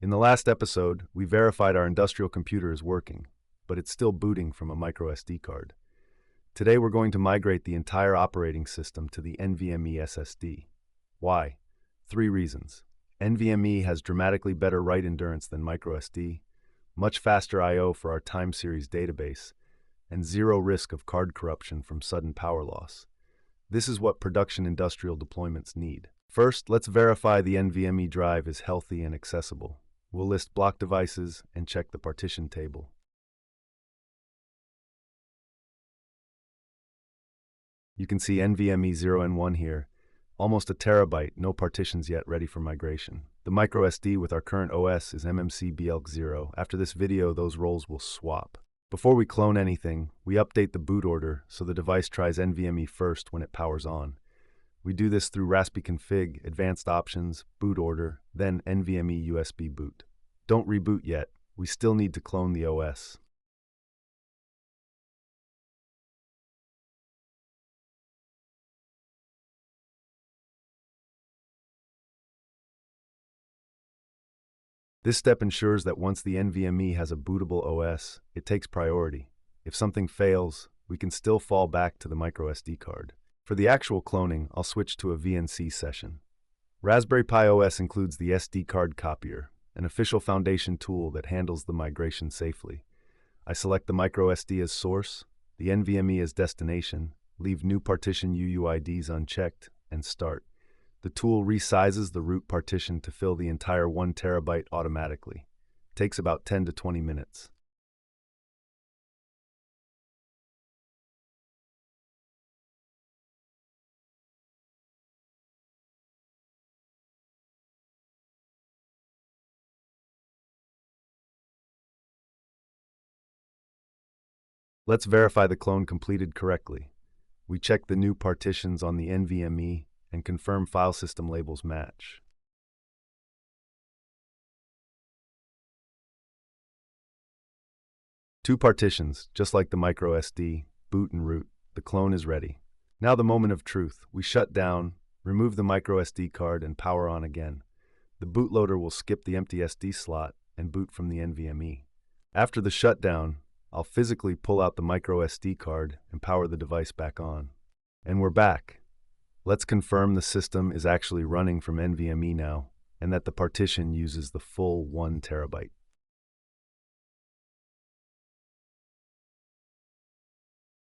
In the last episode, we verified our industrial computer is working, but it's still booting from a microSD card. Today we're going to migrate the entire operating system to the NVMe SSD. Why? 3 reasons. NVMe has dramatically better write endurance than microSD, much faster I/O for our time series database, and zero risk of card corruption from sudden power loss. This is what production industrial deployments need. First, let's verify the NVMe drive is healthy and accessible. We'll list block devices and check the partition table. You can see NVMe 0 and 1 here. Almost a terabyte, no partitions yet, ready for migration. The microSD with our current OS is MMC-BLK0. After this video, those roles will swap. Before we clone anything, we update the boot order so the device tries NVMe first when it powers on. We do this through raspi-config, advanced options, boot order, then NVMe USB boot. Don't reboot yet. We still need to clone the OS. This step ensures that once the NVMe has a bootable OS, it takes priority. If something fails, we can still fall back to the microSD card. For the actual cloning, I'll switch to a VNC session. Raspberry Pi OS includes the SD Card Copier, an official foundation tool that handles the migration safely. I select the microSD as source, the NVMe as destination, leave new partition UUIDs unchecked, and start. The tool resizes the root partition to fill the entire 1 terabyte automatically. It takes about 10 to 20 minutes. Let's verify the clone completed correctly. We check the new partitions on the NVMe and confirm file system labels match. Two partitions, just like the microSD, boot and root. The clone is ready. Now the moment of truth. We shut down, remove the microSD card, and power on again. The bootloader will skip the empty SD slot and boot from the NVMe. After the shutdown, I'll physically pull out the microSD card and power the device back on. And we're back. Let's confirm the system is actually running from NVMe now, and that the partition uses the full 1 terabyte.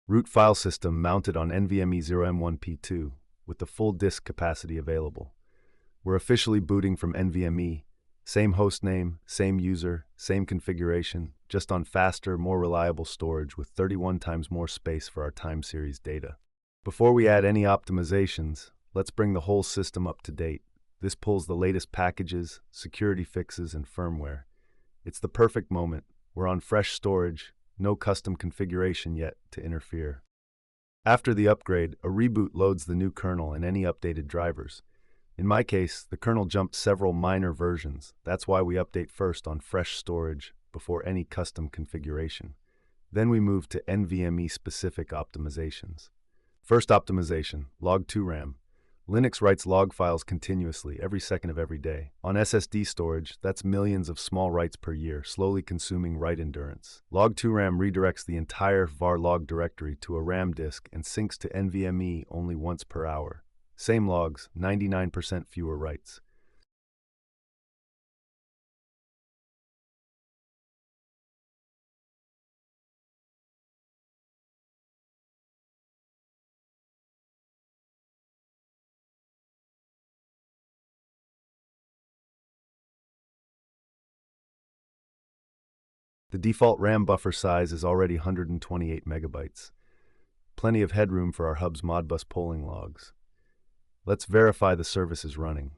Root file system mounted on NVMe 0M1P2 with the full disk capacity available. We're officially booting from NVMe. Same hostname, same user, same configuration, just on faster, more reliable storage with 31 times more space for our time series data. Before we add any optimizations, let's bring the whole system up to date. This pulls the latest packages, security fixes, and firmware. It's the perfect moment. We're on fresh storage, no custom configuration yet to interfere. After the upgrade, a reboot loads the new kernel and any updated drivers. In my case, the kernel jumped several minor versions. That's why we update first on fresh storage before any custom configuration. Then we move to NVMe-specific optimizations. First optimization, log2 RAM. Linux writes log files continuously every second of every day. On SSD storage, that's millions of small writes per year, slowly consuming write endurance. Log2 RAM redirects the entire var log directory to a RAM disk and syncs to NVMe only once per hour. Same logs, 99% fewer writes. The default RAM buffer size is already 128 megabytes. Plenty of headroom for our hub's Modbus polling logs. Let's verify the service is running.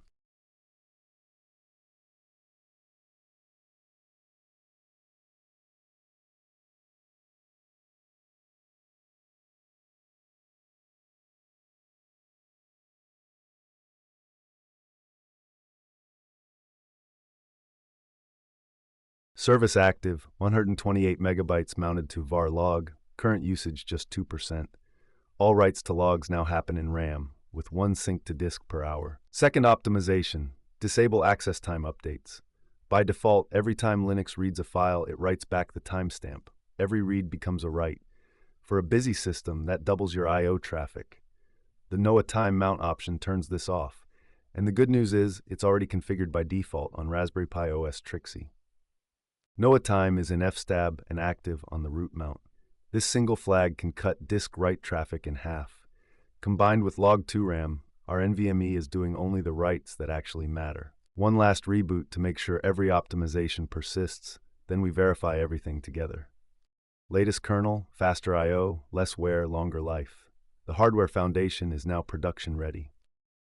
Service active, 128 megabytes mounted to var log, current usage just 2%. All writes to logs now happen in RAM, with 1 sync to disk per hour. Second optimization, disable access time updates. By default, every time Linux reads a file, it writes back the timestamp. Every read becomes a write. For a busy system, that doubles your I/O traffic. The noatime mount option turns this off. And the good news is, it's already configured by default on Raspberry Pi OS Trixie. noatime is in fstab and active on the root mount. This single flag can cut disk write traffic in half. Combined with log2 RAM, our NVMe is doing only the writes that actually matter. One last reboot to make sure every optimization persists, then we verify everything together. Latest kernel, faster I/O, less wear, longer life. The hardware foundation is now production ready.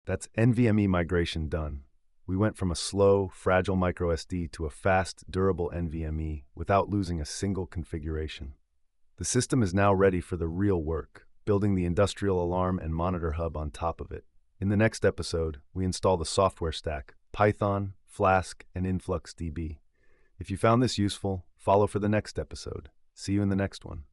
That's NVMe migration done. We went from a slow, fragile microSD to a fast, durable NVMe without losing a single configuration. The system is now ready for the real work, building the industrial alarm and monitor hub on top of it. In the next episode, we install the software stack, Python, Flask, and InfluxDB. If you found this useful, follow for the next episode. See you in the next one.